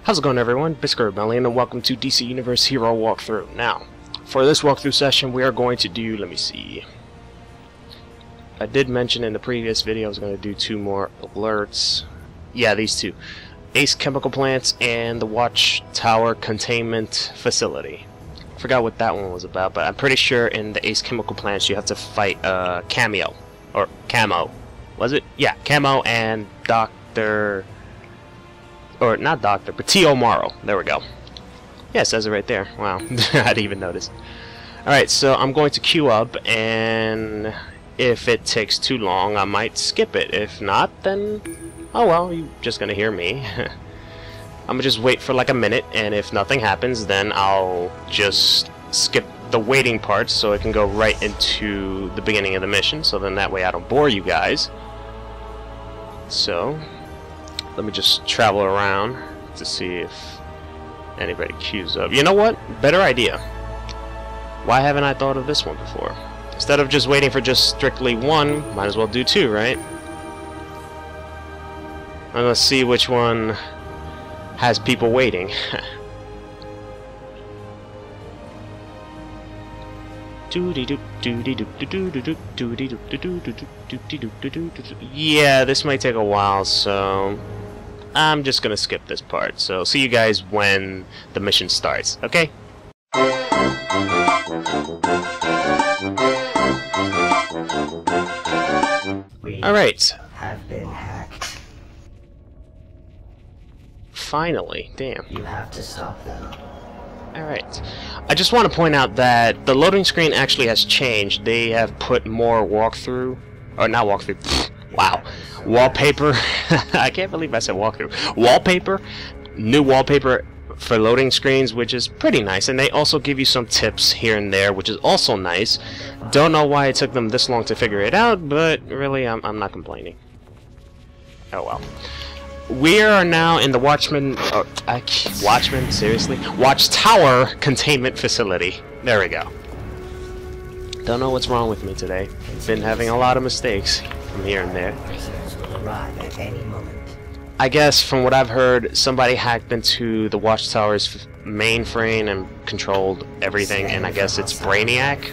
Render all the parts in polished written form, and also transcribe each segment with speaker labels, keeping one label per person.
Speaker 1: How's it going, everyone? Bizkit, and welcome to DC Universe Hero Walkthrough. Now, for this walkthrough session, we are going to do, let me see. I did mention in the previous video I was going to do 2 more alerts. Yeah, these 2. Ace Chemical Plants and the Watchtower Containment Facility. I forgot what that one was about, but I'm pretty sure in the Ace Chemical Plants you have to fight Cameo. Or Camo. Was it? Yeah, Camo and Dr. Or not Doctor, but T.O. Morrow. There we go. Yeah, it says it right there. Wow, I didn't even notice. Alright, so I'm going to queue up, and if it takes too long, I might skip it. If not, then, oh well, you're just gonna hear me. I'm gonna just wait for like a minute, and if nothing happens, then I'll just skip the waiting part so it can go right into the beginning of the mission, so then that way I don't bore you guys. So let me just travel around to see if anybody queues up. You know what? Better idea. Why haven't I thought of this one before? Instead of just waiting for just strictly one, might as well do 2, right? And let's see which one has people waiting. Yeah, this might take a while, so I'm just gonna skip this part. So see you guys when the mission starts, okay? Alright. Finally, damn.
Speaker 2: You have to stop them.
Speaker 1: Alright. I just want to point out that the loading screen actually has changed. They have put more walkthrough, or not walkthrough, wow, wallpaper. I can't believe I said walkthrough. Wallpaper, new wallpaper for loading screens, which is pretty nice, and they also give you some tips here and there, which is also nice. Don't know why it took them this long to figure it out, but really, I'm not complaining. Oh well. We are now in the Watchtower Containment Facility. There we go. Don't know what's wrong with me today. Been having a lot of mistakes from here and there. I guess from what I've heard, somebody hacked into the Watchtower's mainframe and controlled everything, and I guess it's Brainiac.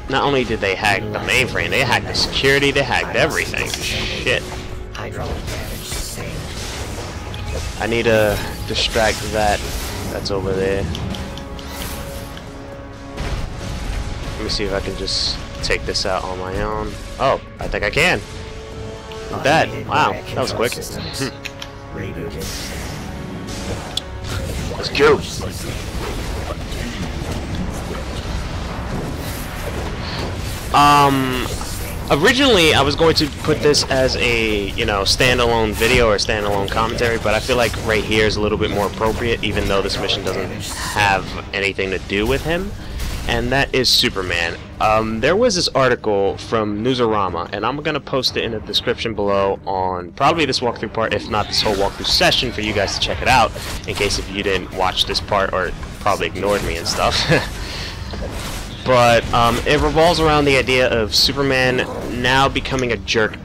Speaker 1: Not only did they hack the mainframe, they hacked the security, they hacked everything. Shit. I need to distract that that's over there. Let me see if I can just take this out on my own. Oh, I think I can. Not bad. Wow, that was quick. Let's go. Originally I was going to put this as a, you know, standalone video or standalone commentary, but I feel like right here is a little bit more appropriate, even though this mission doesn't have anything to do with him, and that is Superman. There was this article from Newsarama, and I'm gonna post it in the description below on probably this walkthrough part, if not this whole walkthrough session, for you guys to check it out, in case if you didn't watch this part or probably ignored me and stuff. But it revolves around the idea of Superman now becoming a jerk,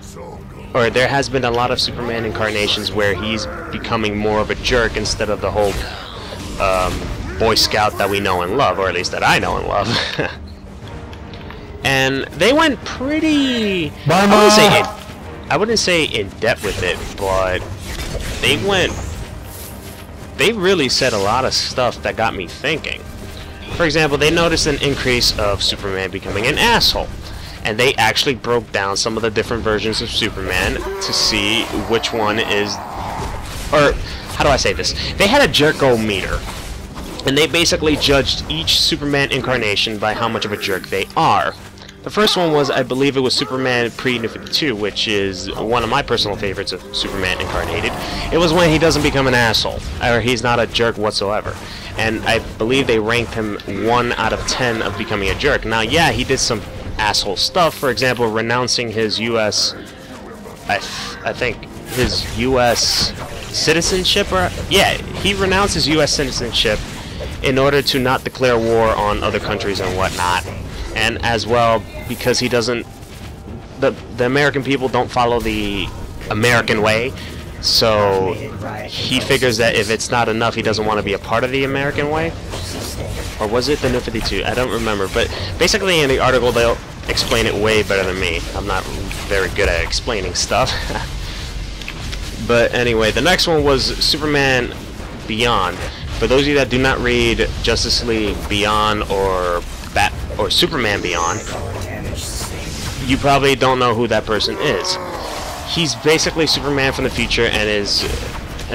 Speaker 1: or there has been a lot of Superman incarnations where he's becoming more of a jerk instead of the whole Boy Scout that we know and love, or at least that I know and love. And they went pretty, I wouldn't say in depth with it, but they really said a lot of stuff that got me thinking. For example, they noticed an increase of Superman becoming an asshole, and they actually broke down some of the different versions of Superman to see which one is, or how do I say this? They had a jerko-meter, and they basically judged each Superman incarnation by how much of a jerk they are. The first one was, I believe it was Superman pre-New 52, which is one of my personal favorites of Superman incarnated. It was when he doesn't become an asshole, or he's not a jerk whatsoever. And I believe they ranked him 1 out of 10 of becoming a jerk. Now, yeah, he did some asshole stuff. For example, renouncing his U.S. I think his U.S. citizenship, or yeah, he renounced his U.S. citizenship in order to not declare war on other countries and whatnot. And as well, because he doesn't the American people don't follow the American way, so he figures that if it's not enough, he doesn't want to be a part of the American way. Or was it the New 52? I don't remember, but basically in the article they'll explain it way better than me. I'm not very good at explaining stuff. But anyway, the next one was Superman Beyond. For those of you that do not read Justice League Beyond or Superman Beyond, you probably don't know who that person is. He's basically Superman from the future, and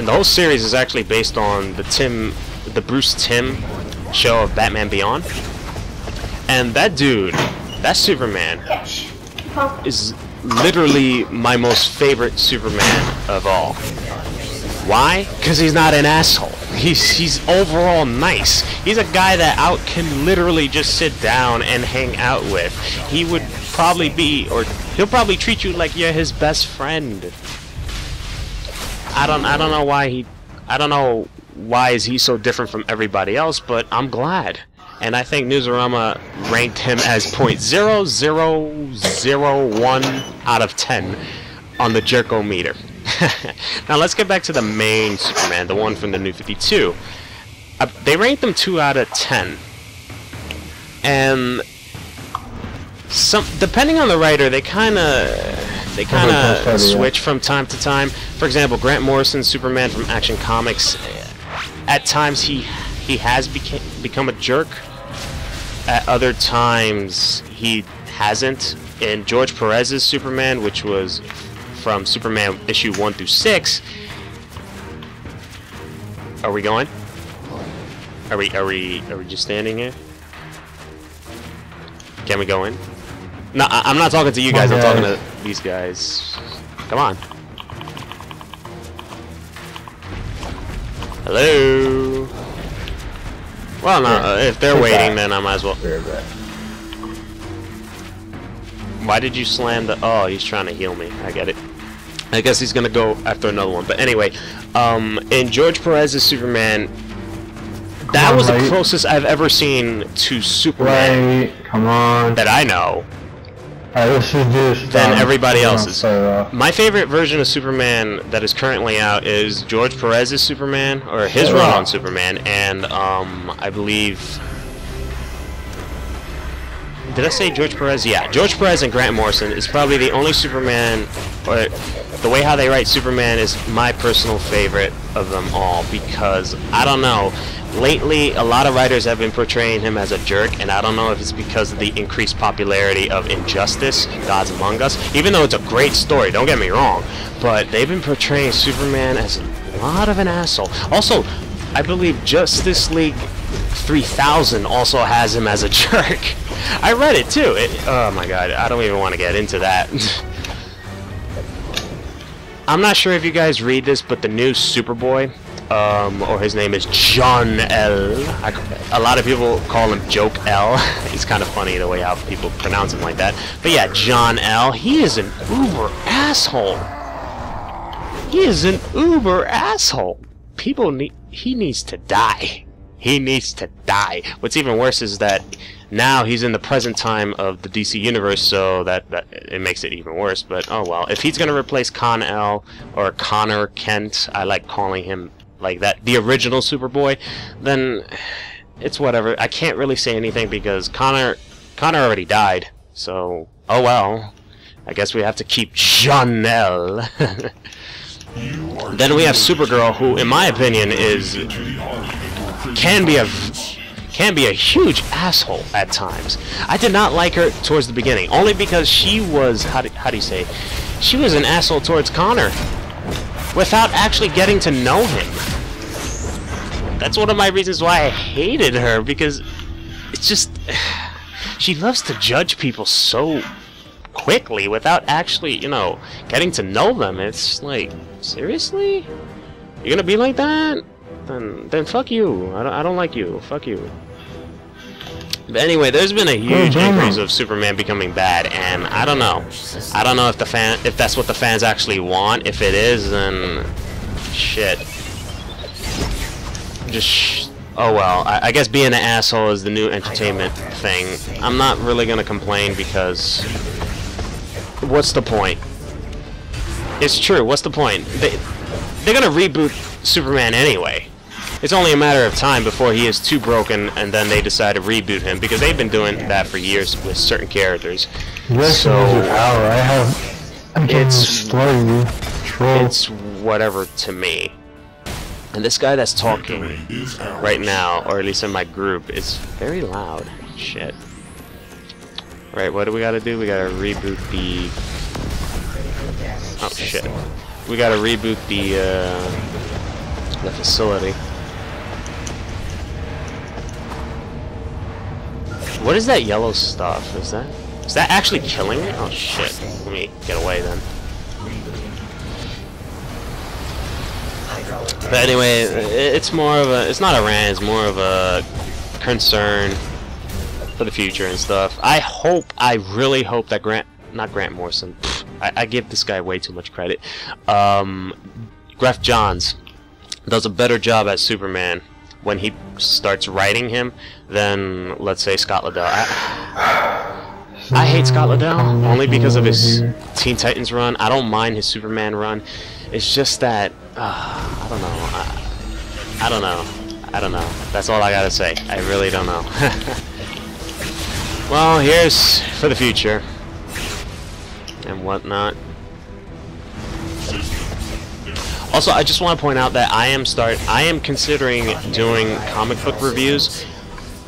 Speaker 1: the whole series is actually based on the Bruce Timm show of Batman Beyond. And that dude, that Superman, is literally my most favorite Superman of all. Why? Because he's not an asshole. He's overall nice. He's a guy that can literally just sit down and hang out with. He would probably he'll probably treat you like you're his best friend. I don't know why is he so different from everybody else, but I'm glad. And I think Newsarama ranked him as 0.0001 out of 10 on the Jerko-meter. Now let's get back to the main Superman, the one from the New 52. They ranked him 2 out of 10. And depending on the writer, they kind of switch from time to time. For example, Grant Morrison's Superman from Action Comics, at times he has become a jerk. At other times he hasn't. In George Perez's Superman, which was from Superman issue 1 through 6. Are we going? Are we just standing here? Can we go in? No, I'm not talking to you guys. I'm talking to these guys. Come on. Hello. Well, no. If they're waiting, then I might as well. Why did you slam the... Oh, he's trying to heal me. I get it. I guess he's gonna go after another one. But anyway, in George Perez's Superman, that was the closest I've ever seen to Superman that I know than everybody else's. My favorite version of Superman that is currently out is George Perez's Superman, or his run on Superman, and I believe... Did I say George Perez? Yeah, George Perez and Grant Morrison is probably the only Superman, or the way how they write Superman is my personal favorite of them all, because, I don't know, lately a lot of writers have been portraying him as a jerk, and I don't know if it's because of the increased popularity of Injustice, Gods Among Us, even though it's a great story, don't get me wrong, but they've been portraying Superman as a lot of an asshole. Also, I believe Justice League 3000 also has him as a jerk. I read it too. Oh my god, I don't even want to get into that. I'm not sure if you guys read this, but the new Superboy, or his name is John L. A lot of people call him Joke L. It's kind of funny the way how people pronounce him like that. But yeah, John L. He is an uber asshole. He is an uber asshole. He needs to die. He needs to die. What's even worse is that now he's in the present time of the DC Universe, so that it makes it even worse, but oh well. If he's going to replace Con-El, or Connor Kent, I like calling him like that, the original Superboy, then it's whatever. I can't really say anything because Connor already died, so oh well. I guess we have to keep Janelle. Then we have Supergirl, who, in my opinion, can be a huge asshole at times. I did not like her towards the beginning, only because she was, how do you say, she was an asshole towards Connor without actually getting to know him. That's one of my reasons why I hated her, because it's just, she loves to judge people so quickly without actually, you know, getting to know them. It's like, seriously? You're gonna be like that? Then fuck you. I don't like you. Fuck you. But anyway, there's been a huge increase of Superman becoming bad, and I don't know. I don't know if that's what the fans actually want. If it is, then shit. Just oh well. I guess being an asshole is the new entertainment thing. I'm not really gonna complain because what's the point? It's true. What's the point? They're gonna reboot Superman anyway. It's only a matter of time before he is too broken, and then they decide to reboot him, because they've been doing that for years with certain characters. So it's whatever to me. And this guy that's talking right now, or at least in my group, is very loud. Shit. Right, what do we gotta do? We gotta reboot the... Oh shit. We gotta reboot the facility. What is that yellow stuff? Is that actually killing me? Oh shit. Let me get away then. But anyway, it's more of a... It's not a rant, it's more of a concern for the future and stuff. I really hope that not Grant Morrison. I give this guy way too much credit. Geoff Johns does a better job as Superman when he starts writing him than, let's say, Scott Lobdell. I hate Scott Lobdell only because of his Teen Titans run. I don't mind his Superman run. It's just that I don't know. I don't know. That's all I gotta say. I really don't know. Well, here's for the future and whatnot. Also, I just want to point out that I am considering doing comic book reviews,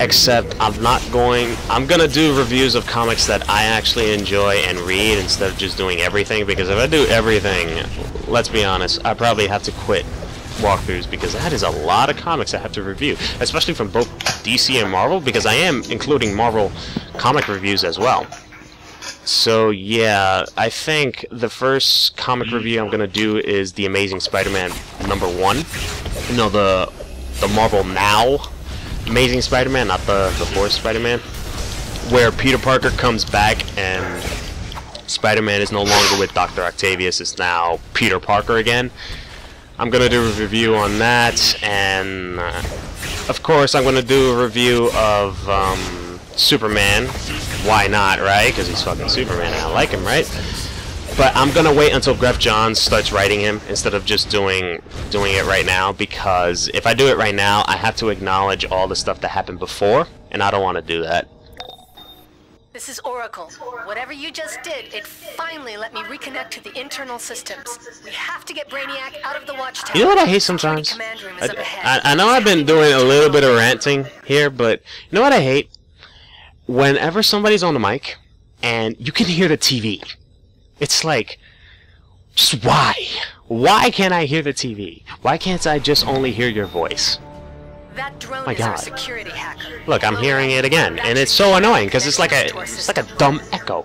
Speaker 1: except I'm gonna do reviews of comics that I actually enjoy and read instead of just doing everything, because if I do everything, let's be honest, I probably have to quit walkthroughs, because that is a lot of comics I have to review, especially from both DC and Marvel, because I am including Marvel comic reviews as well. So yeah, I think the first comic review I'm gonna do is The Amazing Spider-Man #1. No, the Marvel Now Amazing Spider-Man, not the fourth Spider-Man, where Peter Parker comes back and Spider-Man is no longer with Dr. Octavius, it's now Peter Parker again. I'm gonna do a review on that, and of course I'm gonna do a review of Superman. Why not, right? Because he's fucking Superman and I like him, right? But I'm gonna wait until Geoff Johns starts writing him instead of just doing it right now, because if I do it right now, I have to acknowledge all the stuff that happened before, and I don't want to do that.
Speaker 2: This is Oracle. Whatever you just did, it finally let me reconnect to the internal systems. We have to get Brainiac out of the Watchtower.
Speaker 1: You know what I hate sometimes? I know I've been doing a little bit of ranting here, but you know what I hate? Whenever somebody's on the mic, and you can hear the TV. It's like, just why? Why can't I hear the TV? Why can't I just only hear your voice?
Speaker 2: That drone
Speaker 1: My
Speaker 2: is our
Speaker 1: God.
Speaker 2: security hacker.
Speaker 1: Look, I'm hearing it again, and it's so annoying because it's like a dumb echo.